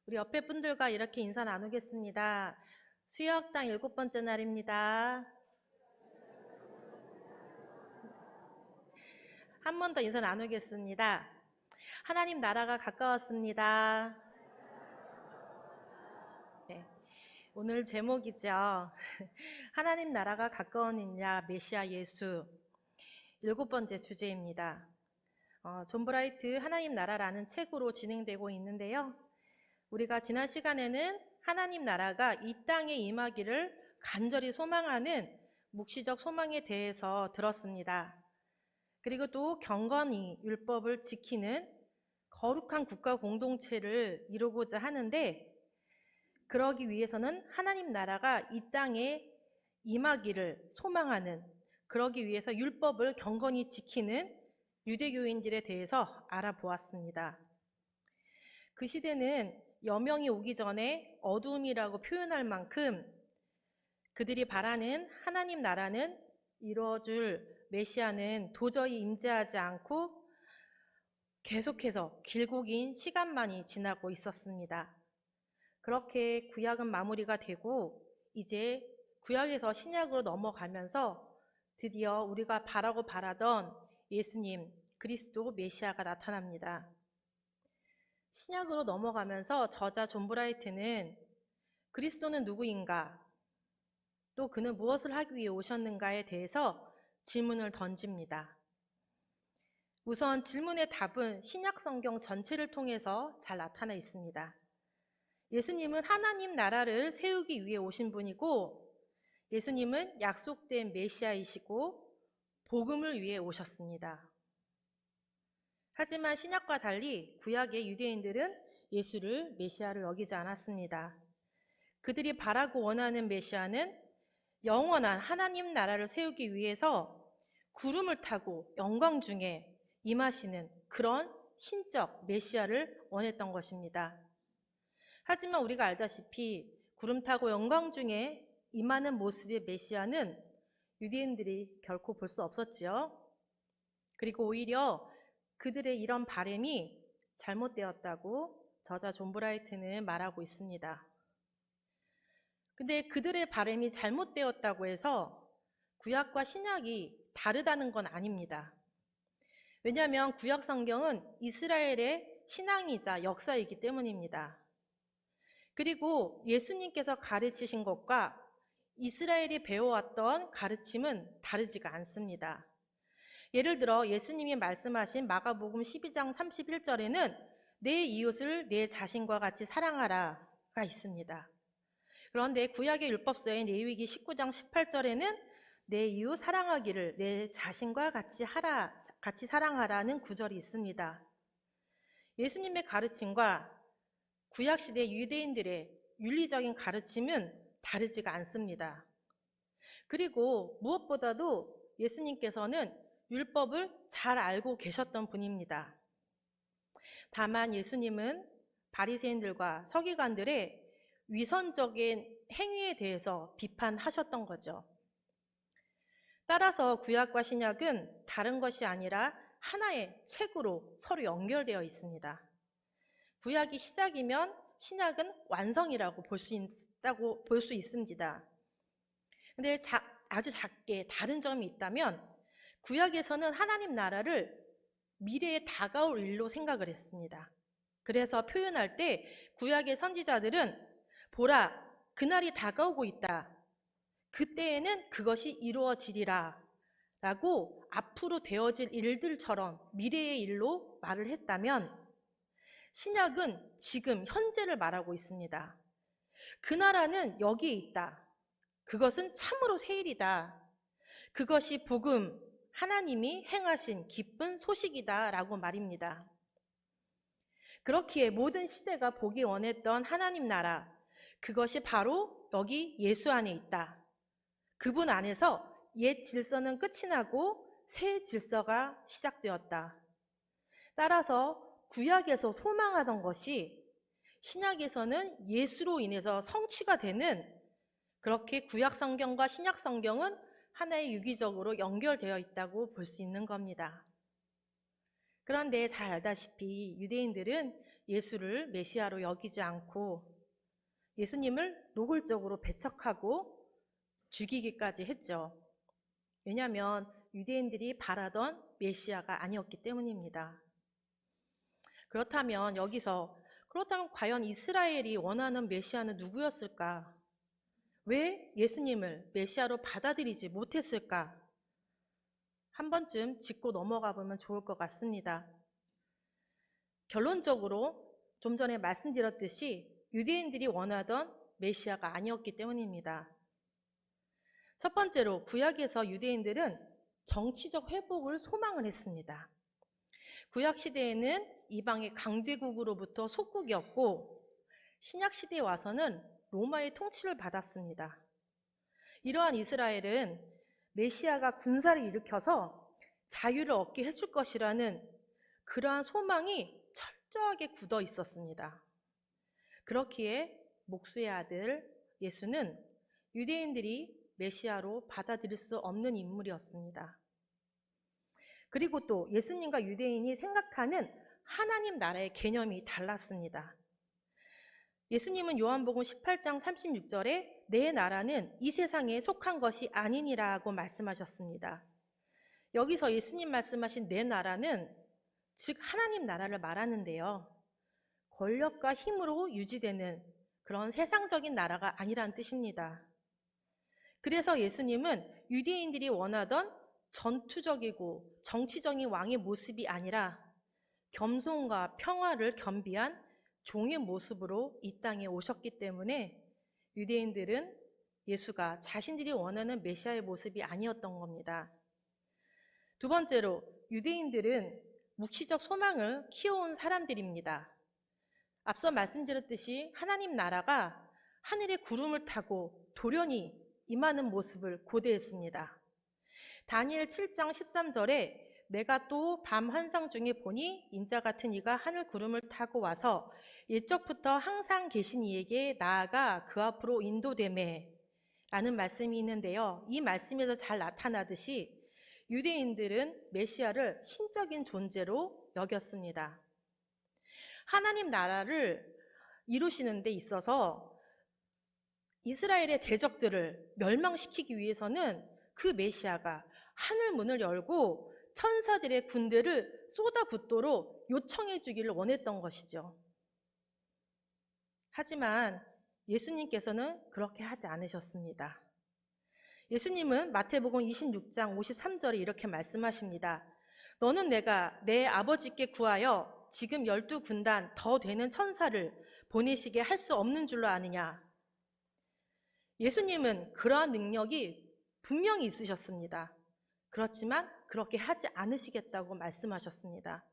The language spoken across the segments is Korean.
우리 옆에 분들과 이렇게 인사 나누겠습니다. 수요학당 7번째 날입니다. 한 번 더 인사 나누겠습니다. 하나님 나라가 가까웠습니다. 네, 오늘 제목이죠. 하나님 나라가 가까웠느냐 메시아 예수. 7번째 주제입니다. 존 브라이트 하나님 나라라는 책으로 진행되고 있는데요. 우리가 지난 시간에는 하나님 나라가 이 땅에 임하기를 간절히 소망하는 묵시적 소망에 대해서 들었습니다. 그리고 또 경건히 율법을 지키는 거룩한 국가 공동체를 이루고자 하는데, 그러기 위해서는 하나님 나라가 이 땅에 임하기를 소망하는, 그러기 위해서 율법을 경건히 지키는 유대교인들에 대해서 알아보았습니다. 그 시대는 여명이 오기 전에 어두움이라고 표현할 만큼 그들이 바라는 하나님 나라는 이루어질 메시아는 도저히 임재하지 않고 계속해서 길고 긴 시간만이 지나고 있었습니다. 그렇게 구약은 마무리가 되고 이제 구약에서 신약으로 넘어가면서 드디어 우리가 바라던 예수님, 그리스도 메시아가 나타납니다. 신약으로 넘어가면서 저자 존 브라이트는 그리스도는 누구인가, 또 그는 무엇을 하기 위해 오셨는가에 대해서 질문을 던집니다. 우선 질문의 답은 신약 성경 전체를 통해서 잘 나타나 있습니다. 예수님은 하나님 나라를 세우기 위해 오신 분이고, 예수님은 약속된 메시아이시고 복음을 위해 오셨습니다. 하지만 신약과 달리 구약의 유대인들은 예수를 메시아로 여기지 않았습니다. 그들이 바라고 원하는 메시아는 영원한 하나님 나라를 세우기 위해서 구름을 타고 영광 중에 임하시는 그런 신적 메시아를 원했던 것입니다. 하지만 우리가 알다시피 구름 타고 영광 중에 임하는 모습의 메시아는 유대인들이 결코 볼 수 없었지요. 그리고 오히려 그들의 이런 바램이 잘못되었다고 저자 존 브라이트는 말하고 있습니다. 근데 그들의 바램이 잘못되었다고 해서 구약과 신약이 다르다는 건 아닙니다. 왜냐하면 구약 성경은 이스라엘의 신앙이자 역사이기 때문입니다. 그리고 예수님께서 가르치신 것과 이스라엘이 배워왔던 가르침은 다르지가 않습니다. 예를 들어 예수님이 말씀하신 마가복음 12장 31절에는 내 이웃을 내 자신과 같이 사랑하라가 있습니다. 그런데 구약의 율법서인 레위기 19장 18절에는 내 이웃 사랑하기를 내 자신과 같이 사랑하라는 구절이 있습니다. 예수님의 가르침과 구약시대 유대인들의 윤리적인 가르침은 다르지가 않습니다. 그리고 무엇보다도 예수님께서는 율법을 잘 알고 계셨던 분입니다. 다만 예수님은 바리새인들과 서기관들의 위선적인 행위에 대해서 비판하셨던 거죠. 따라서 구약과 신약은 다른 것이 아니라 하나의 책으로 서로 연결되어 있습니다. 구약이 시작이면 신약은 완성이라고 볼 수 있습니다. 근데 아주 작게 다른 점이 있다면 구약에서는 하나님 나라를 미래에 다가올 일로 생각을 했습니다. 그래서 표현할 때 구약의 선지자들은 보라, 그날이 다가오고 있다. 그때에는 그것이 이루어지리라 라고 앞으로 되어질 일들처럼 미래의 일로 말을 했다면, 신약은 지금 현재를 말하고 있습니다. 그 나라는 여기에 있다. 그것은 참으로 새 일이다. 그것이 복음, 하나님이 행하신 기쁜 소식이다 라고 말입니다. 그렇기에 모든 시대가 보기 원했던 하나님 나라, 그것이 바로 여기 예수 안에 있다. 그분 안에서 옛 질서는 끝이 나고 새 질서가 시작되었다. 따라서 구약에서 소망하던 것이 신약에서는 예수로 인해서 성취가 되는, 그렇게 구약 성경과 신약 성경은 하나의 유기적으로 연결되어 있다고 볼 수 있는 겁니다. 그런데 잘 알다시피 유대인들은 예수를 메시아로 여기지 않고 예수님을 노골적으로 배척하고 죽이기까지 했죠. 왜냐하면 유대인들이 바라던 메시아가 아니었기 때문입니다. 그렇다면 과연 이스라엘이 원하는 메시아는 누구였을까? 왜 예수님을 메시아로 받아들이지 못했을까? 한 번쯤 짚고 넘어가 보면 좋을 것 같습니다. 결론적으로 좀 전에 말씀드렸듯이 유대인들이 원하던 메시아가 아니었기 때문입니다. 첫 번째로 구약에서 유대인들은 정치적 회복을 소망을 했습니다. 구약 시대에는 이방의 강대국으로부터 속국이었고 신약 시대에 와서는 로마의 통치를 받았습니다. 이러한 이스라엘은 메시아가 군사를 일으켜서 자유를 얻게 해줄 것이라는 그러한 소망이 철저하게 굳어 있었습니다. 그렇기에 목수의 아들 예수는 유대인들이 메시아로 받아들일 수 없는 인물이었습니다. 그리고 또 예수님과 유대인이 생각하는 하나님 나라의 개념이 달랐습니다. 예수님은 요한복음 18장 36절에 내 나라는 이 세상에 속한 것이 아니니라고 말씀하셨습니다. 여기서 예수님 말씀하신 내 나라는 즉 하나님 나라를 말하는데요. 권력과 힘으로 유지되는 그런 세상적인 나라가 아니란 뜻입니다. 그래서 예수님은 유대인들이 원하던 전투적이고 정치적인 왕의 모습이 아니라 겸손과 평화를 겸비한 종의 모습으로 이 땅에 오셨기 때문에 유대인들은 예수가 자신들이 원하는 메시아의 모습이 아니었던 겁니다. 두 번째로 유대인들은 묵시적 소망을 키워온 사람들입니다. 앞서 말씀드렸듯이 하나님 나라가 하늘의 구름을 타고 돌연히 임하는 모습을 고대했습니다. 다니엘 7장 13절에 내가 또 밤 환상 중에 보니 인자 같은 이가 하늘 구름을 타고 와서 옛적부터 항상 계신 이에게 나아가 그 앞으로 인도되매 라는 말씀이 있는데요. 이 말씀에서 잘 나타나듯이 유대인들은 메시아를 신적인 존재로 여겼습니다. 하나님 나라를 이루시는 데 있어서 이스라엘의 대적들을 멸망시키기 위해서는 그 메시아가 하늘 문을 열고 천사들의 군대를 쏟아붓도록 요청해 주기를 원했던 것이죠. 하지만 예수님께서는 그렇게 하지 않으셨습니다. 예수님은 마태복음 26장 53절에 이렇게 말씀하십니다. 너는 내가 내 아버지께 구하여 지금 12군단 더 되는 천사를 보내시게 할 수 없는 줄로 아느냐. 예수님은 그러한 능력이 분명히 있으셨습니다. 그렇지만 그렇게 하지 않으시겠다고 말씀하셨습니다.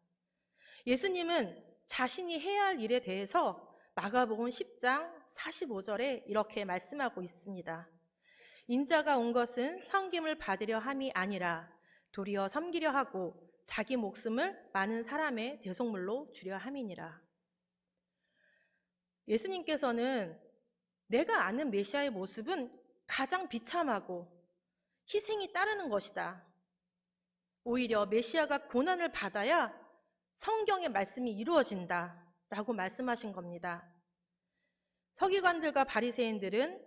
예수님은 자신이 해야 할 일에 대해서 마가복음 10장 45절에 이렇게 말씀하고 있습니다. 인자가 온 것은 섬김을 받으려 함이 아니라 도리어 섬기려 하고 자기 목숨을 많은 사람의 대속물로 주려 함이니라. 예수님께서는 내가 아는 메시아의 모습은 가장 비참하고 희생이 따르는 것이다. 오히려 메시아가 고난을 받아야 성경의 말씀이 이루어진다 라고 말씀하신 겁니다. 서기관들과 바리새인들은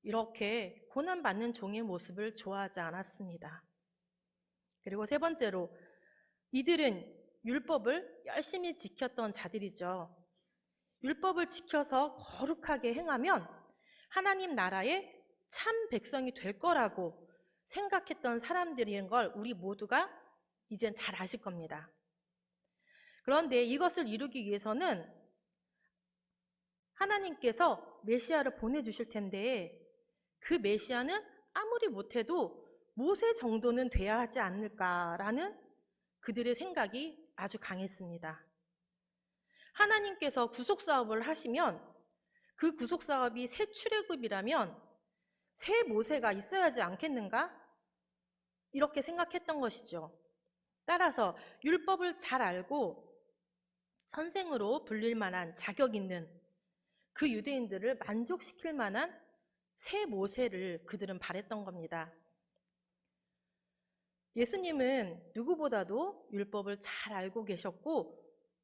이렇게 고난받는 종의 모습을 좋아하지 않았습니다. 그리고 세 번째로 이들은 율법을 열심히 지켰던 자들이죠. 율법을 지켜서 거룩하게 행하면 하나님 나라의 참 백성이 될 거라고 생각했던 사람들인 걸 우리 모두가 이젠 잘 아실 겁니다. 그런데 이것을 이루기 위해서는 하나님께서 메시아를 보내주실 텐데 그 메시아는 아무리 못해도 모세 정도는 돼야 하지 않을까라는 그들의 생각이 아주 강했습니다. 하나님께서 구속사업을 하시면 그 구속사업이 새 출애굽이라면 새 모세가 있어야지 않겠는가? 이렇게 생각했던 것이죠. 따라서 율법을 잘 알고 선생으로 불릴 만한 자격 있는 그 유대인들을 만족시킬 만한 새 모세를 그들은 바랬던 겁니다. 예수님은 누구보다도 율법을 잘 알고 계셨고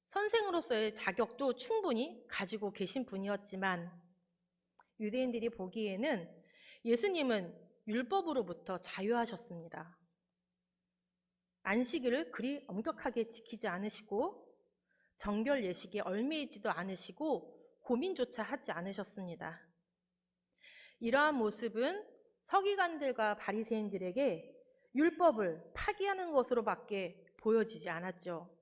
선생으로서의 자격도 충분히 가지고 계신 분이었지만 유대인들이 보기에는 예수님은 율법으로부터 자유하셨습니다. 안식일을 그리 엄격하게 지키지 않으시고 정결 예식에 얽매이지도 않으시고 고민조차 하지 않으셨습니다. 이러한 모습은 서기관들과 바리새인들에게 율법을 파기하는 것으로밖에 보여지지 않았죠.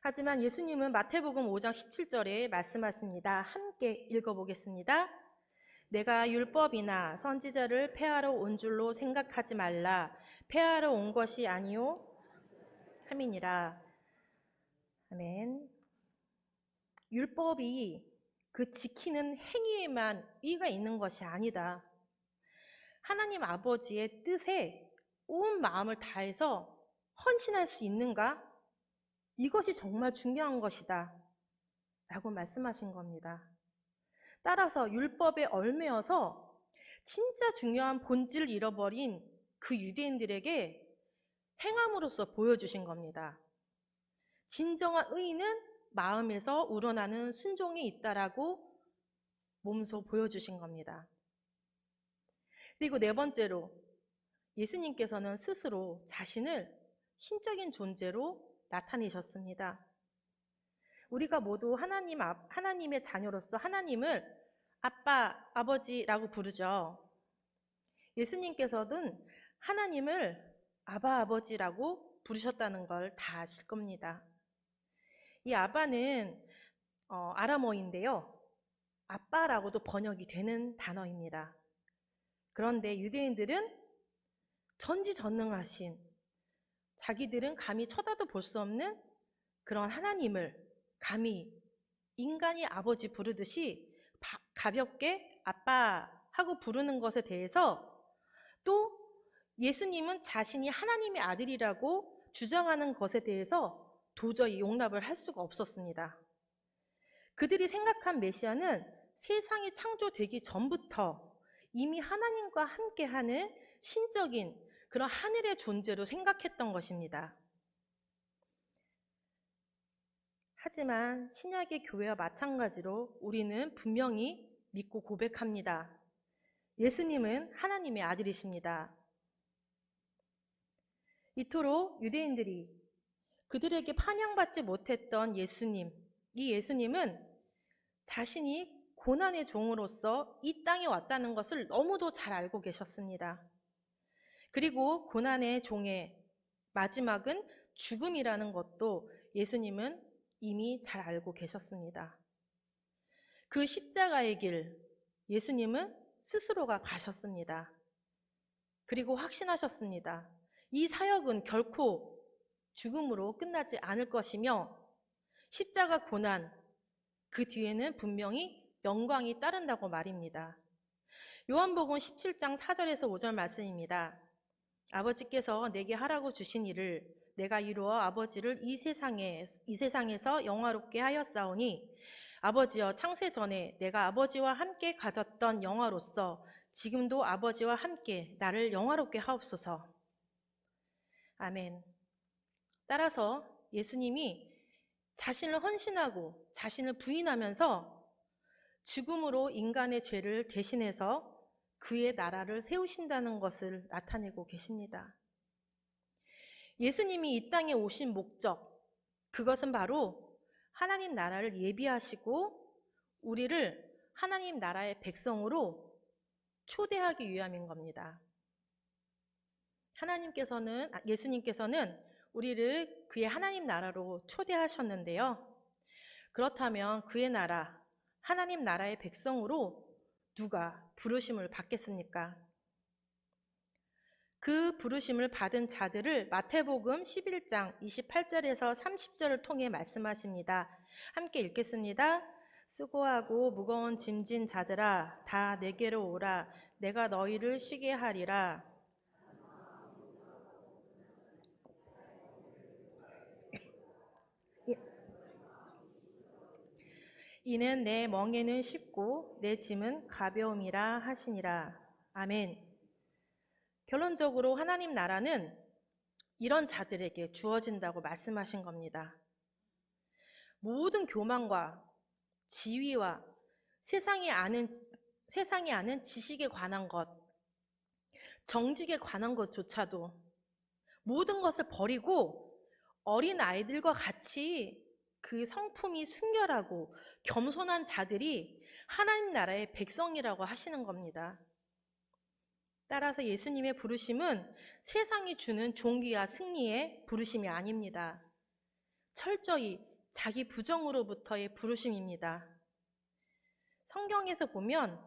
하지만 예수님은 마태복음 5장 17절에 말씀하십니다. 함께 읽어보겠습니다. 내가 율법이나 선지자를 폐하러 온 줄로 생각하지 말라. 폐하러 온 것이 아니요 함이니라. 아멘. 율법이 그 지키는 행위에만 의의가 있는 것이 아니다. 하나님 아버지의 뜻에 온 마음을 다해서 헌신할 수 있는가? 이것이 정말 중요한 것이다 라고 말씀하신 겁니다. 따라서 율법에 얽매여서 진짜 중요한 본질을 잃어버린 그 유대인들에게 행함으로써 보여주신 겁니다. 진정한 의의는 마음에서 우러나는 순종이 있다라고 몸소 보여주신 겁니다. 그리고 네 번째로 예수님께서는 스스로 자신을 신적인 존재로 나타내셨습니다. 우리가 모두 하나님의 자녀로서 하나님을 아빠, 아버지라고 부르죠. 예수님께서는 하나님을 아바, 아버지라고 부르셨다는 걸 다 아실 겁니다. 이 아바는 아람어인데요. 아빠라고도 번역이 되는 단어입니다. 그런데 유대인들은 전지전능하신, 자기들은 감히 쳐다도 볼 수 없는 그런 하나님을 감히 인간이 아버지 부르듯이 가볍게 아빠 하고 부르는 것에 대해서, 또 예수님은 자신이 하나님의 아들이라고 주장하는 것에 대해서 도저히 용납을 할 수가 없었습니다. 그들이 생각한 메시아는 세상이 창조되기 전부터 이미 하나님과 함께하는 신적인 그런 하늘의 존재로 생각했던 것입니다. 하지만 신약의 교회와 마찬가지로 우리는 분명히 믿고 고백합니다. 예수님은 하나님의 아들이십니다. 이토록 유대인들이 그들에게 환영받지 못했던 예수님, 이 예수님은 자신이 고난의 종으로서 이 땅에 왔다는 것을 너무도 잘 알고 계셨습니다. 그리고 고난의 종의 마지막은 죽음이라는 것도 예수님은 이미 잘 알고 계셨습니다. 그 십자가의 길, 예수님은 스스로가 가셨습니다. 그리고 확신하셨습니다. 이 사역은 결코 죽음으로 끝나지 않을 것이며 십자가 고난, 그 뒤에는 분명히 영광이 따른다고 말입니다. 요한복음 17장 4절에서 5절 말씀입니다. 아버지께서 내게 하라고 주신 일을 내가 이루어 아버지를 이 세상에서 영화롭게 하였사오니 아버지여, 창세 전에 내가 아버지와 함께 가졌던 영화로서 지금도 아버지와 함께 나를 영화롭게 하옵소서. 아멘. 따라서 예수님이 자신을 헌신하고 자신을 부인하면서 죽음으로 인간의 죄를 대신해서 그의 나라를 세우신다는 것을 나타내고 계십니다. 예수님이 이 땅에 오신 목적, 그것은 바로 하나님 나라를 예비하시고 우리를 하나님 나라의 백성으로 초대하기 위함인 겁니다. 예수님께서는 우리를 그의 하나님 나라로 초대하셨는데요. 그렇다면 그의 나라, 하나님 나라의 백성으로 누가 부르심을 받겠습니까? 그 부르심을 받은 자들을 마태복음 11장 28절에서 30절을 통해 말씀하십니다. 함께 읽겠습니다. 수고하고 무거운 짐진 자들아, 다 내게로 오라. 내가 너희를 쉬게 하리라. 이는 내 멍에는 쉽고 내 짐은 가벼움이라 하시니라. 아멘. 결론적으로 하나님 나라는 이런 자들에게 주어진다고 말씀하신 겁니다. 모든 교만과 지위와 세상이 아는 지식에 관한 것, 정직에 관한 것조차도 모든 것을 버리고 어린 아이들과 같이 그 성품이 순결하고 겸손한 자들이 하나님 나라의 백성이라고 하시는 겁니다. 따라서 예수님의 부르심은 세상이 주는 존귀와 승리의 부르심이 아닙니다. 철저히 자기 부정으로부터의 부르심입니다. 성경에서 보면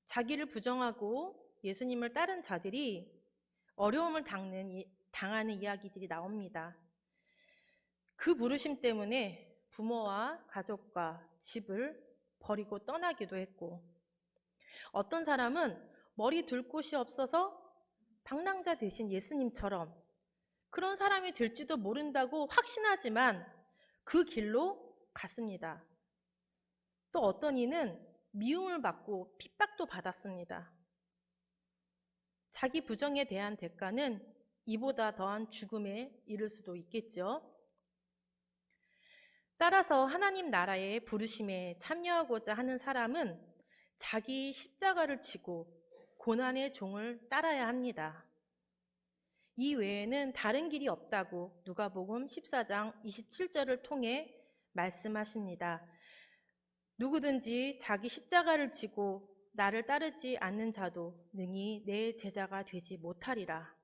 자기를 부정하고 예수님을 따른 자들이 어려움을 당하는 이야기들이 나옵니다. 그 부르심 때문에 부모와 가족과 집을 버리고 떠나기도 했고, 어떤 사람은 머리 둘 곳이 없어서 방랑자 대신 예수님처럼 그런 사람이 될지도 모른다고 확신하지만 그 길로 갔습니다. 또 어떤 이는 미움을 받고 핍박도 받았습니다. 자기 부정에 대한 대가는 이보다 더한 죽음에 이를 수도 있겠죠. 따라서 하나님 나라의 부르심에 참여하고자 하는 사람은 자기 십자가를 지고 고난의 종을 따라야 합니다. 이 외에는 다른 길이 없다고 누가복음 14장 27절을 통해 말씀하십니다. 누구든지 자기 십자가를 지고 나를 따르지 않는 자도 능히 내 제자가 되지 못하리라.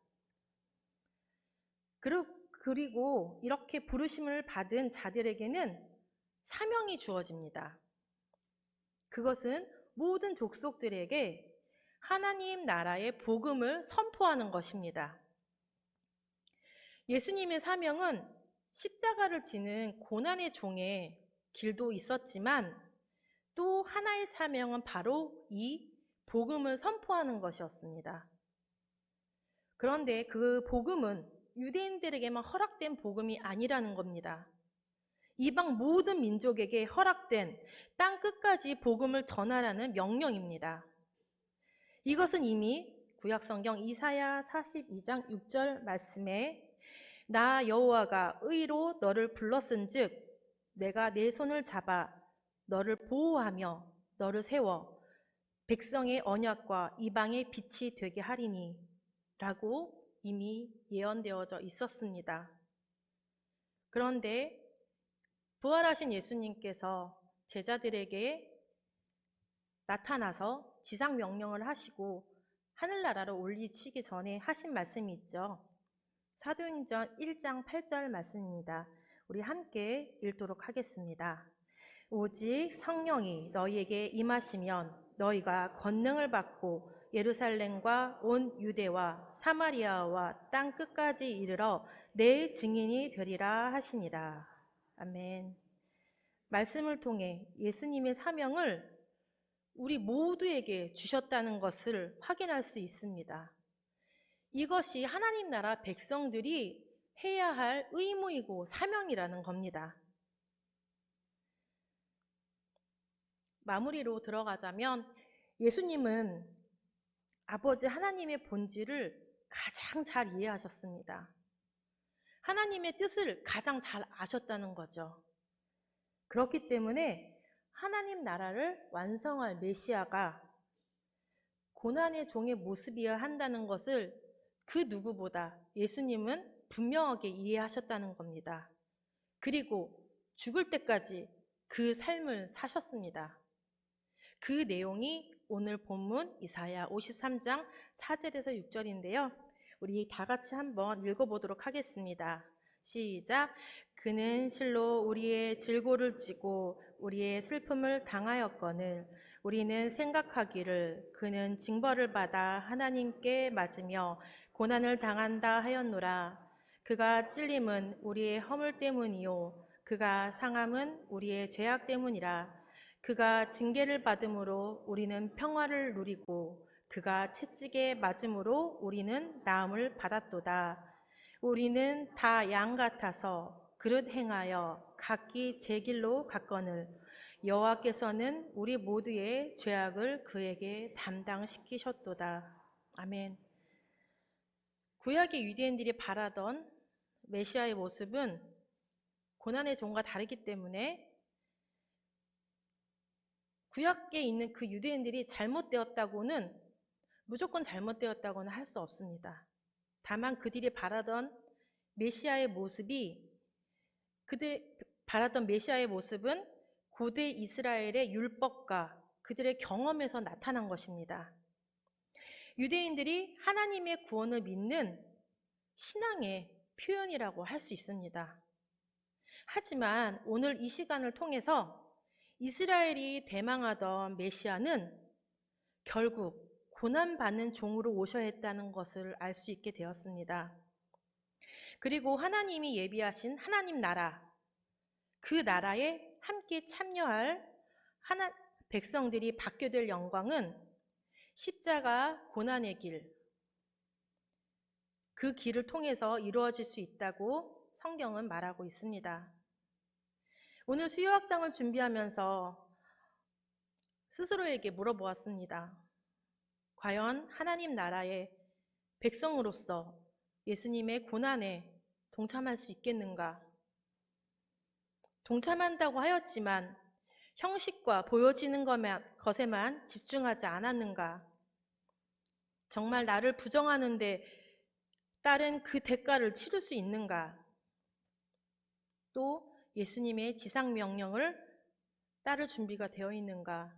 그리고 이렇게 부르심을 받은 자들에게는 사명이 주어집니다. 그것은 모든 족속들에게 하나님 나라의 복음을 선포하는 것입니다. 예수님의 사명은 십자가를 지는 고난의 종의 길도 있었지만 또 하나의 사명은 바로 이 복음을 선포하는 것이었습니다. 그런데 그 복음은 유대인들에게만 허락된 복음이 아니라는 겁니다. 이방 모든 민족에게 허락된 땅 끝까지 복음을 전하라는 명령입니다. 이것은 이미 구약성경 이사야 42장 6절 말씀에 나 여호와가 의로 너를 불렀은즉 내가 내 손을 잡아 너를 보호하며 너를 세워 백성의 언약과 이방의 빛이 되게 하리니 라고 이미 예언되어져 있었습니다. 그런데 부활하신 예수님께서 제자들에게 나타나서 지상 명령을 하시고 하늘나라로 올리시기 전에 하신 말씀이 있죠. 사도행전 1장 8절 말씀입니다. 우리 함께 읽도록 하겠습니다. 오직 성령이 너희에게 임하시면 너희가 권능을 받고 예루살렘과 온 유대와 사마리아와 땅 끝까지 이르러 내 증인이 되리라 하시니라. 아멘. 말씀을 통해 예수님의 사명을 우리 모두에게 주셨다는 것을 확인할 수 있습니다. 이것이 하나님 나라 백성들이 해야 할 의무이고 사명이라는 겁니다. 마무리로 들어가자면 예수님은 아버지 하나님의 본질을 가장 잘 이해하셨습니다. 하나님의 뜻을 가장 잘 아셨다는 거죠. 그렇기 때문에 하나님 나라를 완성할 메시아가 고난의 종의 모습이어야 한다는 것을 그 누구보다 예수님은 분명하게 이해하셨다는 겁니다. 그리고 죽을 때까지 그 삶을 사셨습니다. 그 내용이 오늘 본문 이사야 53장 4절에서 6절인데요. 우리 다 같이 한번 읽어보도록 하겠습니다. 시작. 그는 실로 우리의 질고를 지고 우리의 슬픔을 당하였거늘 우리는 생각하기를 그는 징벌을 받아 하나님께 맞으며 고난을 당한다 하였노라. 그가 찔림은 우리의 허물 때문이요 그가 상함은 우리의 죄악 때문이라. 그가 징계를 받음으로 우리는 평화를 누리고 그가 채찍에 맞음으로 우리는 나음을 받았도다. 우리는 다 양 같아서 그릇 행하여 각기 제 길로 갔거늘 여호와께서는 우리 모두의 죄악을 그에게 담당시키셨도다. 아멘. 구약의 유대인들이 바라던 메시아의 모습은 고난의 종과 다르기 때문에 구약에 있는 그 유대인들이 잘못되었다고는 무조건 잘못되었다고는 할 수 없습니다. 다만 그들이 바라던 메시아의 모습이 고대 이스라엘의 율법과 그들의 경험에서 나타난 것입니다. 유대인들이 하나님의 구원을 믿는 신앙의 표현이라고 할 수 있습니다. 하지만 오늘 이 시간을 통해서 이스라엘이 대망하던 메시아는 결국 고난받는 종으로 오셔야 했다는 것을 알 수 있게 되었습니다. 그리고 하나님이 예비하신 하나님 나라, 그 나라에 함께 참여할 백성들이 받게 될 영광은 십자가 고난의 길, 그 길을 통해서 이루어질 수 있다고 성경은 말하고 있습니다. 오늘 수요학당을 준비하면서 스스로에게 물어보았습니다. 과연 하나님 나라의 백성으로서 예수님의 고난에 동참할 수 있겠는가? 동참한다고 하였지만 형식과 보여지는 것에만 집중하지 않았는가? 정말 나를 부정하는데 따른 그 대가를 치를 수 있는가? 또 예수님의 지상 명령을 따를 준비가 되어 있는가?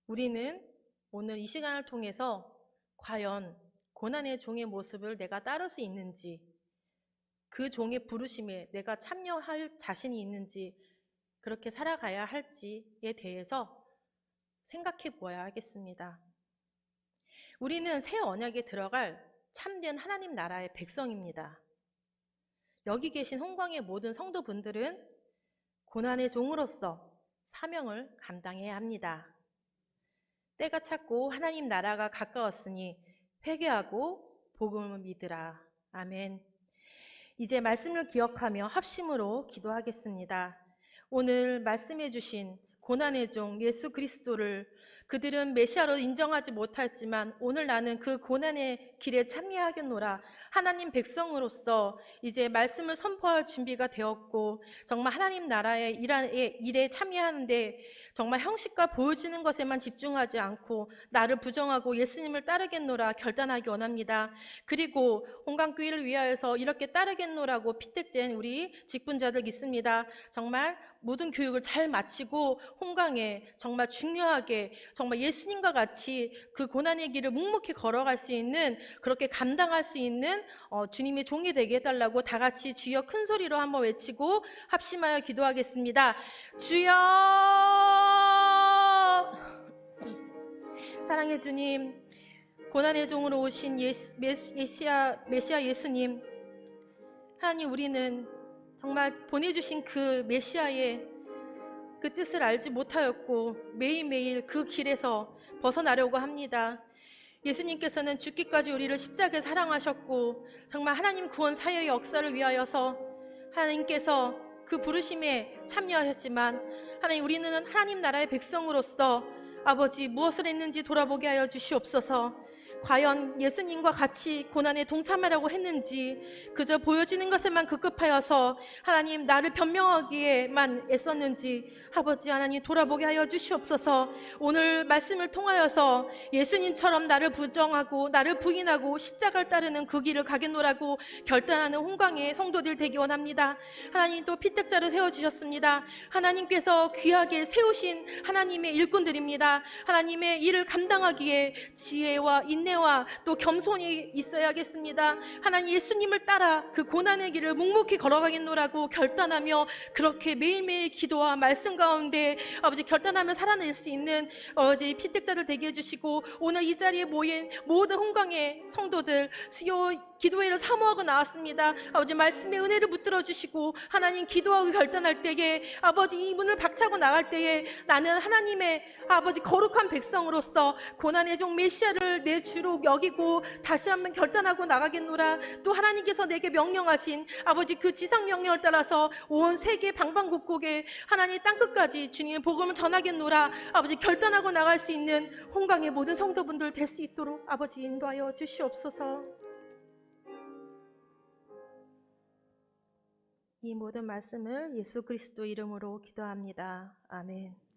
우리는 오늘 이 시간을 통해서 과연 고난의 종의 모습을 내가 따를 수 있는지, 그 종의 부르심에 내가 참여할 자신이 있는지, 그렇게 살아가야 할지에 대해서 생각해 보아야 하겠습니다. 우리는 새 언약에 들어갈 참된 하나님 나라의 백성입니다. 여기 계신 홍광의 모든 성도분들은 고난의 종으로서 사명을 감당해야 합니다. 때가 찼고 하나님 나라가 가까웠으니 회개하고 복음을 믿으라. 아멘. 이제 말씀을 기억하며 합심으로 기도하겠습니다. 오늘 말씀해 주신 고난의 종 예수 그리스도를 그들은 메시아로 인정하지 못했지만 오늘 나는 그 고난의 길에 참여하겠노라. 하나님 백성으로서 이제 말씀을 선포할 준비가 되었고 정말 하나님 나라의 일에 참여하는데 정말 형식과 보여지는 것에만 집중하지 않고 나를 부정하고 예수님을 따르겠노라 결단하기 원합니다. 그리고 홍강교회를 위하여서 이렇게 따르겠노라고 피택된 우리 직분자들 있습니다. 정말 모든 교육을 잘 마치고 홍강에 정말 중요하게 정말 예수님과 같이 그 고난의 길을 묵묵히 걸어갈 수 있는, 그렇게 감당할 수 있는 주님의 종이 되게 해달라고 다 같이 주여 큰 소리로 한번 외치고 합심하여 기도하겠습니다. 주여! 사랑의 주님, 고난의 종으로 오신 메시아 예수님, 하나님, 우리는 정말 보내주신 그 메시아의 그 뜻을 알지 못하였고 매일매일 그 길에서 벗어나려고 합니다. 예수님께서는 죽기까지 우리를 십자가에 사랑하셨고 정말 하나님 구원 사역의 역사를 위하여서 하나님께서 그 부르심에 참여하셨지만 하나님, 우리는 하나님 나라의 백성으로서 아버지 무엇을 했는지 돌아보게 하여 주시옵소서. 과연 예수님과 같이 고난에 동참하려고 했는지 그저 보여지는 것에만 급급하여서 하나님 나를 변명하기에만 애썼는지 아버지 하나님 돌아보게 하여 주시옵소서. 오늘 말씀을 통하여서 예수님처럼 나를 부정하고 나를 부인하고 십자가를 따르는 그 길을 가겠노라고 결단하는 홍광의 성도들 되기 원합니다. 하나님, 또 피택자를 세워주셨습니다. 하나님께서 귀하게 세우신 하나님의 일꾼들입니다. 하나님의 일을 감당하기에 지혜와 인내와 또 겸손이 있어야겠습니다. 하나님, 예수님을 따라 그 고난의 길을 묵묵히 걸어가겠노라고 결단하며 그렇게 매일매일 기도와 말씀 가운데 아버지 결단하며 살아낼 수 있는 아버지 피택자들 되게 해주시고, 오늘 이 자리에 모인 모든 홍광의 성도들 수요 기도회를 사모하고 나왔습니다. 아버지 말씀의 은혜를 붙들어 주시고 하나님 기도하고 결단할 때에 아버지 이 문을 박차고 나갈 때에 나는 하나님의 아버지 거룩한 백성으로서 고난의 종 메시아를 내 주로 여기고 다시 한번 결단하고 나가겠노라. 또 하나님께서 내게 명령하신 아버지 그 지상 명령을 따라서 온 세계 방방곡곡에 하나님 땅끝까지 주님의 복음을 전하겠노라. 아버지 결단하고 나갈 수 있는 홍강의 모든 성도분들 될 수 있도록 아버지 인도하여 주시옵소서. 이 모든 말씀을 예수 그리스도 이름으로 기도합니다. 아멘.